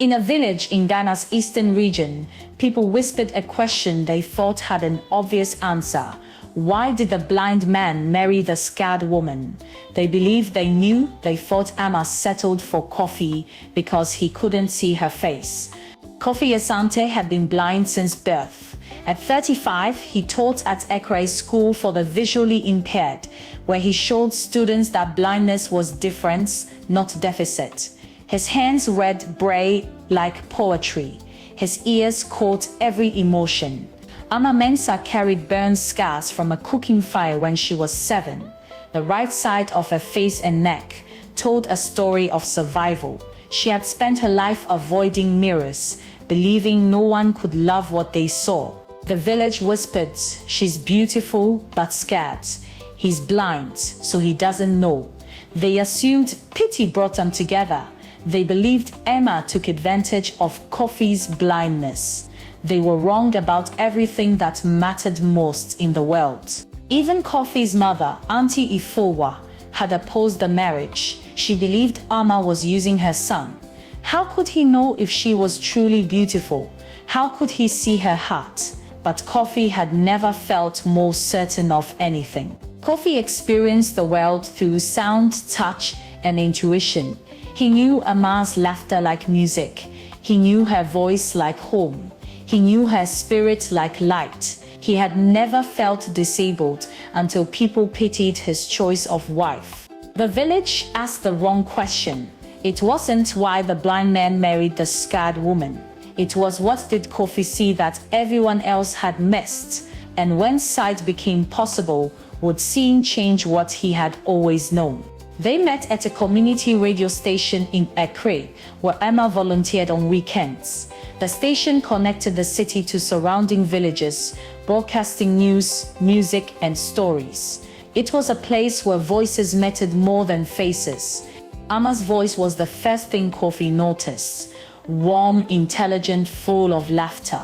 In a village in Ghana's eastern region, people whispered a question they thought had an obvious answer. Why did the blind man marry the scarred woman? They believed they knew. They thought Ama settled for Kofi because he couldn't see her face. Kofi Asante had been blind since birth. At 35, he taught at Ekre School for the Visually Impaired, where he showed students that blindness was difference, not deficit. His hands read braille like poetry. His ears caught every emotion. Ama Mensah carried burned scars from a cooking fire when she was 7. The right side of her face and neck told a story of survival. She had spent her life avoiding mirrors, believing no one could love what they saw. The village whispered, "She's beautiful but scared. He's blind, so he doesn't know." They assumed pity brought them together. They believed Ama took advantage of Kofi's blindness. They were wrong about everything that mattered most in the world. Even Kofi's mother, Auntie Ifowa, had opposed the marriage. She believed Ama was using her son. How could he know if she was truly beautiful? How could he see her heart? But Kofi had never felt more certain of anything. Kofi experienced the world through sound, touch, and intuition. He knew Ama's laughter like music. He knew her voice like home. He knew her spirit like light. He had never felt disabled until people pitied his choice of wife. The village asked the wrong question. It wasn't why the blind man married the scarred woman. It was, what did Kofi see that everyone else had missed? And when sight became possible, would seeing change what he had always known? They met at a community radio station in Ekre, where Ama volunteered on weekends. The station connected the city to surrounding villages, broadcasting news, music, and stories. It was a place where voices mattered more than faces. Ama's voice was the first thing Kofi noticed. Warm, intelligent, full of laughter.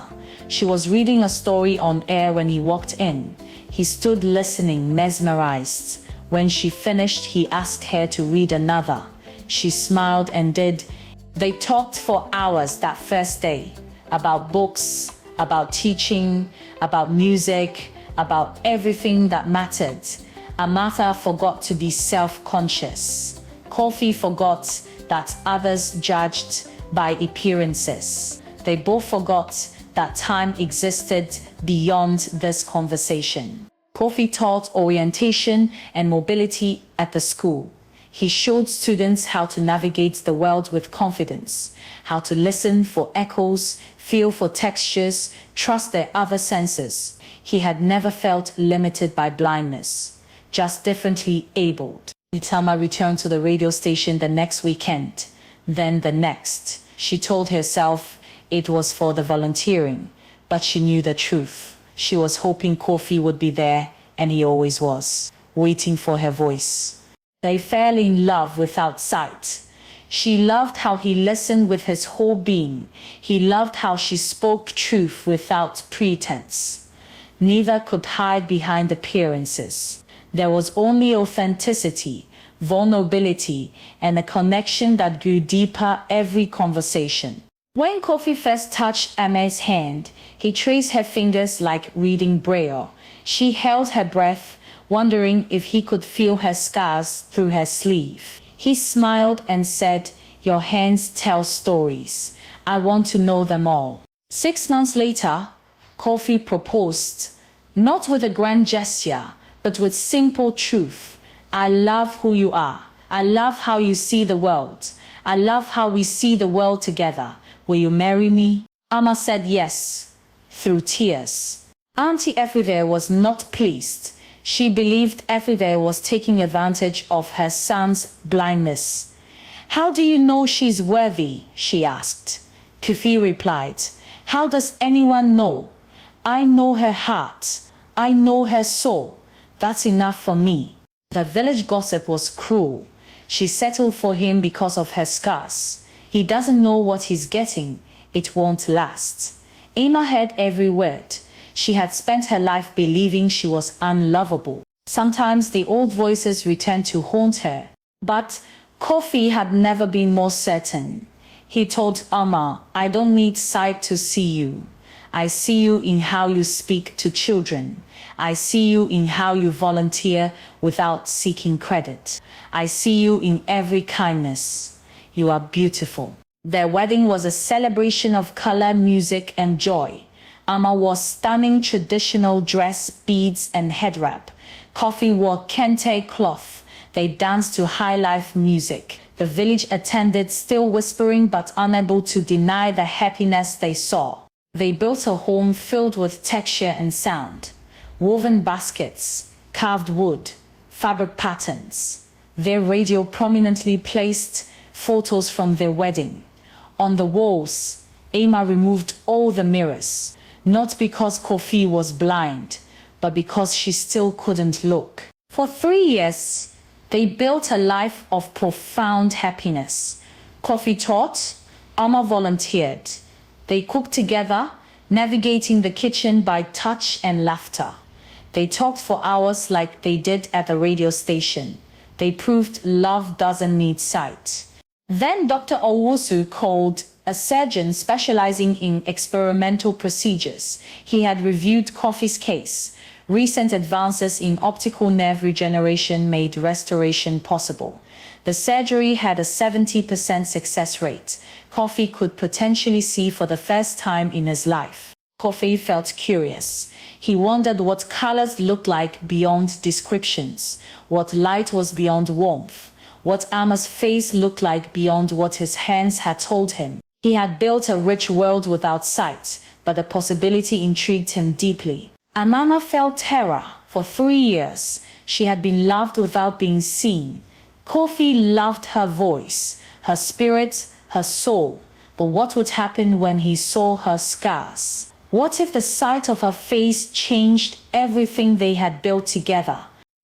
She was reading a story on air when he walked in. He stood listening, mesmerized. When she finished, he asked her to read another. She smiled and did. They talked for hours that first day, about books, about teaching, about music, about everything that mattered. Amatha forgot to be self-conscious. Kofi forgot that others judged by appearances. They both forgot that time existed beyond this conversation. Kofi taught orientation and mobility at the school. He showed students how to navigate the world with confidence, how to listen for echoes, feel for textures, trust their other senses. He had never felt limited by blindness, just differently abled. Itama returned to the radio station the next weekend, then the next. She told herself it was for the volunteering, but she knew the truth. She was hoping Kofi would be there, and he always was, waiting for her voice. They fell in love without sight. She loved how he listened with his whole being. He loved how she spoke truth without pretense. Neither could hide behind appearances. There was only authenticity, vulnerability, and a connection that grew deeper every conversation. When Kofi first touched Ama's hand, he traced her fingers like reading braille. She held her breath, wondering if he could feel her scars through her sleeve. He smiled and said, "Your hands tell stories. I want to know them all." 6 months later, Kofi proposed, not with a grand gesture, but with simple truth. "I love who you are. I love how you see the world. I love how we see the world together. Will you marry me?" Ama said yes, through tears. Auntie Everywhere was not pleased. She believed Everywhere was taking advantage of her son's blindness. "How do you know she's worthy?" she asked. Kofi replied, "How does anyone know? I know her heart. I know her soul. That's enough for me." The village gossip was cruel. She settled for him because of her scars. He doesn't know what he's getting. It won't last. Ama heard every word. She had spent her life believing she was unlovable. Sometimes the old voices returned to haunt her. But Kofi had never been more certain. He told Ama, I don't need sight to see you. I see you in how you speak to children. I see you in how you volunteer without seeking credit. I see you in every kindness. You are beautiful. Their wedding was a celebration of color, music, and joy. Ama wore stunning traditional dress, beads, and head wrap. Kofi wore kente cloth. They danced to high-life music. The village attended, still whispering but unable to deny the happiness they saw. They built a home filled with texture and sound. Woven baskets, carved wood, fabric patterns. Their radio prominently placed photos from their wedding. On the walls, Ama removed all the mirrors, not because Kofi was blind, but because she still couldn't look. For 3 years, they built a life of profound happiness. Kofi taught, Ama volunteered. They cooked together, navigating the kitchen by touch and laughter. They talked for hours like they did at the radio station. They proved love doesn't need sight. Then Dr. Owusu called, a surgeon specializing in experimental procedures. He had reviewed Kofi's case. Recent advances in optical nerve regeneration made restoration possible. The surgery had a 70% success rate. Kofi could potentially see for the first time in his life. Kofi felt curious. He wondered what colors looked like beyond descriptions, what light was beyond warmth, what Ama's face looked like beyond what his hands had told him. He had built a rich world without sight, but the possibility intrigued him deeply. Ama felt terror. For 3 years, she had been loved without being seen. Kofi loved her voice, her spirit, her soul. But what would happen when he saw her scars? What if the sight of her face changed everything they had built together?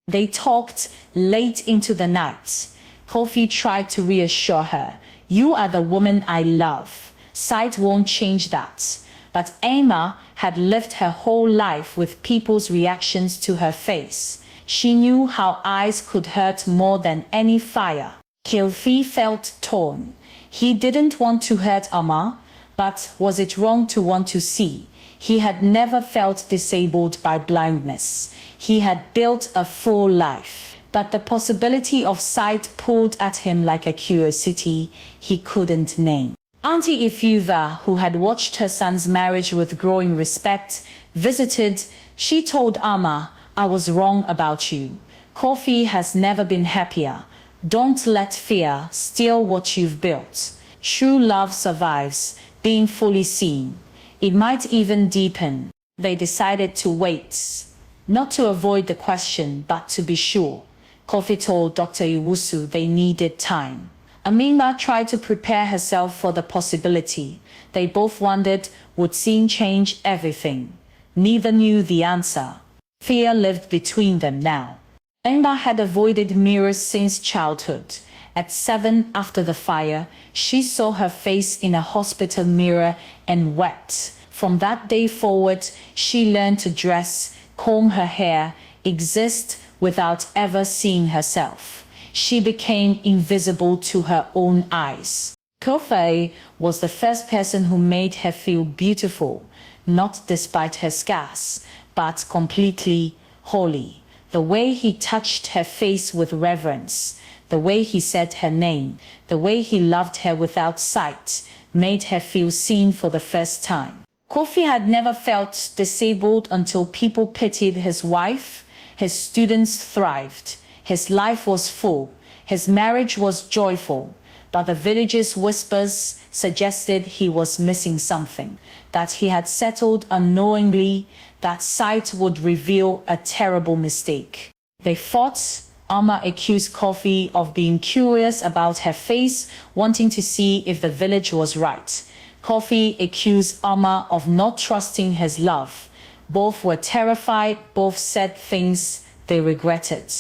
They talked late into the night. Kofi tried to reassure her. You are the woman I love. Sight won't change that. But Ama had lived her whole life with people's reactions to her face. She knew how eyes could hurt more than any fire. Kofi felt torn. He didn't want to hurt Ama, but was it wrong to want to see? He had never felt disabled by blindness. He had built a full life. But the possibility of sight pulled at him like a curiosity he couldn't name. Auntie Ifuva, who had watched her son's marriage with growing respect, visited. She told Ama, I was wrong about you. Kofi has never been happier. Don't let fear steal what you've built. True love survives, being fully seen. It might even deepen. They decided to wait. Not to avoid the question, but to be sure. Kofi told Dr. Iwusu they needed time. Amina tried to prepare herself for the possibility. They both wondered, would seeing change everything? Neither knew the answer. Fear lived between them now. Amina had avoided mirrors since childhood. At 7 after the fire, she saw her face in a hospital mirror and wept. From that day forward, she learned to dress, comb her hair, exist without ever seeing herself. She became invisible to her own eyes. Kofi was the first person who made her feel beautiful, not despite her scars, but completely wholly. The way he touched her face with reverence, the way he said her name, the way he loved her without sight, made her feel seen for the first time. Kofi had never felt disabled until people pitied his wife. His students thrived. His life was full. His marriage was joyful. But the village's whispers suggested he was missing something, that he had settled unknowingly, that sight would reveal a terrible mistake. They fought. Ama accused Kofi of being curious about her face, wanting to see if the village was right. Kofi accused Ama of not trusting his love. Both were terrified, both said things they regretted.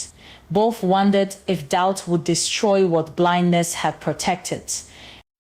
Both wondered if doubt would destroy what blindness had protected.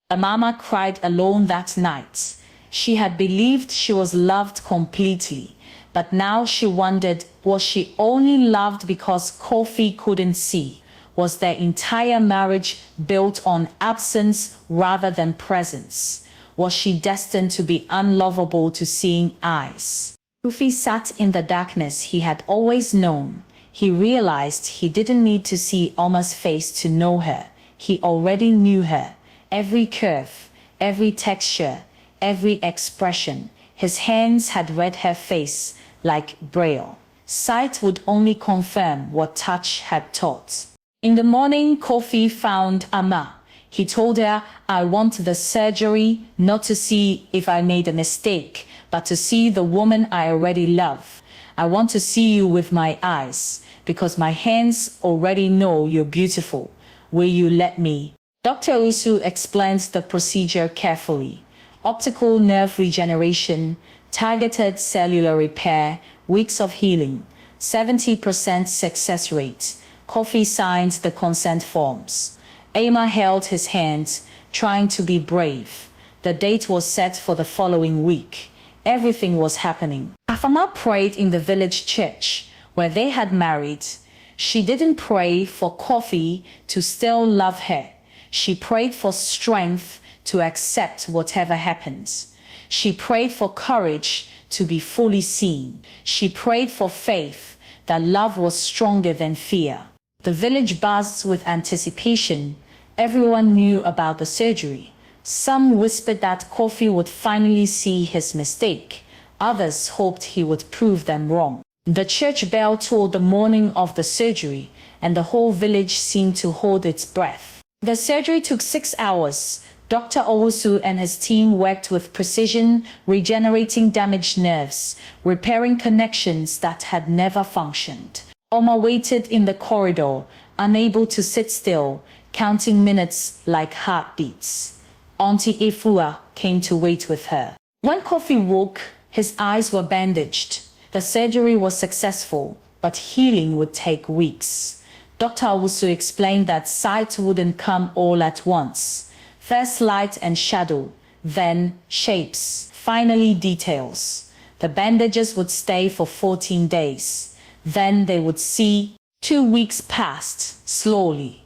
Amama cried alone that night. She had believed she was loved completely, but now she wondered, was she only loved because Kofi couldn't see? Was their entire marriage built on absence rather than presence? Was she destined to be unlovable to seeing eyes? Kofi sat in the darkness he had always known. He realized he didn't need to see Ama's face to know her. He already knew her. Every curve, every texture, every expression. His hands had read her face like braille. Sight would only confirm what touch had taught. In the morning, Kofi found Ama. He told her, I want the surgery not to see if I made a mistake, but to see the woman I already love. I want to see you with my eyes, because my hands already know you're beautiful. Will you let me? Dr. Usu explains the procedure carefully. Optical nerve regeneration, targeted cellular repair, weeks of healing, 70% success rate. Kofi signed the consent forms. Ama held his hand, trying to be brave. The date was set for the following week. Everything was happening. Ama prayed in the village church, where they had married. She didn't pray for Kofi to still love her. She prayed for strength to accept whatever happens. She prayed for courage to be fully seen. She prayed for faith that love was stronger than fear. The village buzzed with anticipation. Everyone knew about the surgery. Some whispered that Kofi would finally see his mistake. Others hoped he would prove them wrong. The church bell tolled the morning of the surgery, and the whole village seemed to hold its breath. The surgery took 6 hours. Dr. Owusu and his team worked with precision, regenerating damaged nerves, repairing connections that had never functioned. Oma waited in the corridor, unable to sit still, counting minutes like heartbeats. Auntie Efua came to wait with her. When Kofi woke, his eyes were bandaged. The surgery was successful, but healing would take weeks. Dr. Owusu explained that sight wouldn't come all at once. First light and shadow, then shapes, finally details. The bandages would stay for 14 days. Then they would see. 2 weeks passed, slowly.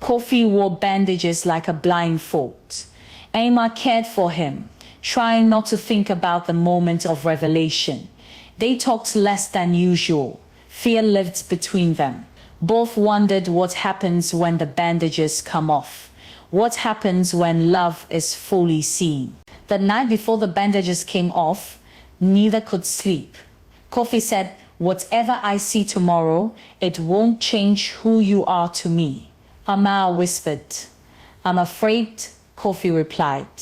Kofi wore bandages like a blindfold. Ama cared for him, trying not to think about the moment of revelation. They talked less than usual. Fear lived between them. Both wondered what happens when the bandages come off. What happens when love is fully seen? The night before the bandages came off, neither could sleep. Kofi said, whatever I see tomorrow, it won't change who you are to me. Ama whispered. I'm afraid, Kofi replied.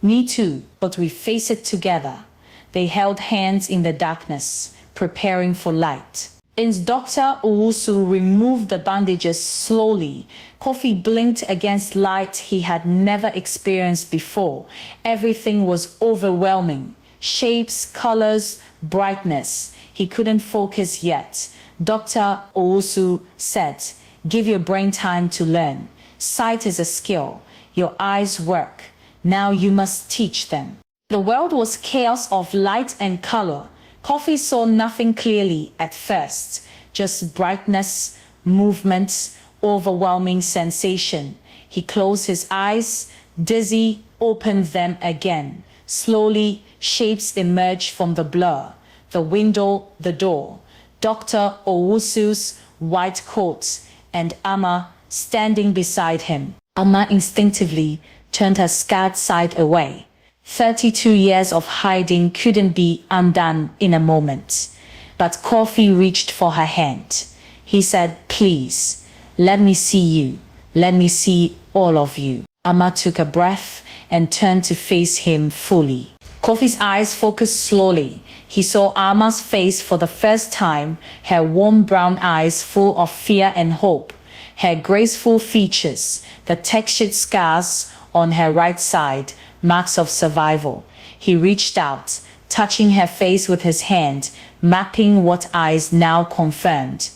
Me too, but we face it together. They held hands in the darkness, preparing for light. As Dr. Owusu removed the bandages slowly, Kofi blinked against light he had never experienced before. Everything was overwhelming. Shapes, colors, brightness. He couldn't focus yet. Dr. Owusu said, give your brain time to learn. Sight is a skill. Your eyes work. Now you must teach them. The world was chaos of light and color. Kofi saw nothing clearly at first, just brightness, movements, overwhelming sensation. He closed his eyes, dizzy, opened them again. Slowly, shapes emerged from the blur. The window, the door. Dr. Owusu's white coat, and Ama standing beside him. Ama instinctively turned her scared side away. 32 years of hiding couldn't be undone in a moment. But Kofi reached for her hand. He said, please, let me see you. Let me see all of you. Ama took a breath and turned to face him fully. Kofi's eyes focused slowly. He saw Ama's face for the first time, her warm brown eyes full of fear and hope, her graceful features, the textured scars on her right side, marks of survival. He reached out, touching her face with his hand, mapping what eyes now confirmed.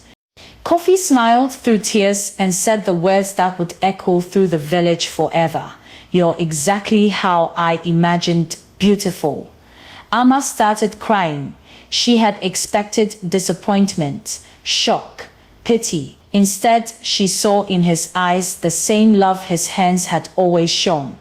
Kofi smiled through tears and said the words that would echo through the village forever. You're exactly how I imagined beautiful. Ama started crying. She had expected disappointment, shock, pity, Instead, she saw in his eyes the same love his hands had always shown.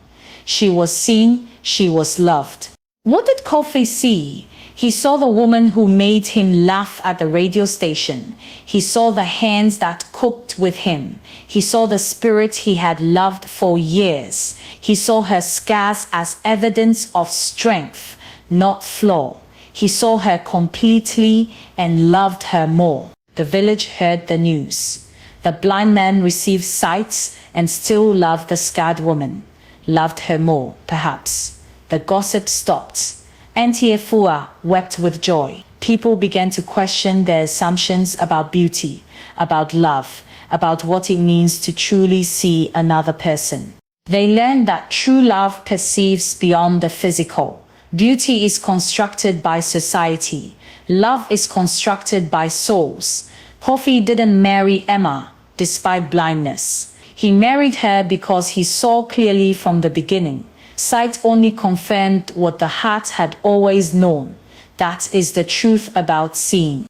She was seen, she was loved. What did Kofi see? He saw the woman who made him laugh at the radio station. He saw the hands that cooked with him. He saw the spirit he had loved for years. He saw her scars as evidence of strength, not flaw. He saw her completely and loved her more. The village heard the news. The blind man received sight and still loved the scarred woman. Loved her more, perhaps. The gossip stopped. Auntie Efua wept with joy. People began to question their assumptions about beauty, about love, about what it means to truly see another person. They learned that true love perceives beyond the physical. Beauty is constructed by society. Love is constructed by souls. Kofi didn't marry Emma despite blindness. He married her because he saw clearly from the beginning. Sight only confirmed what the heart had always known. That is the truth about seeing.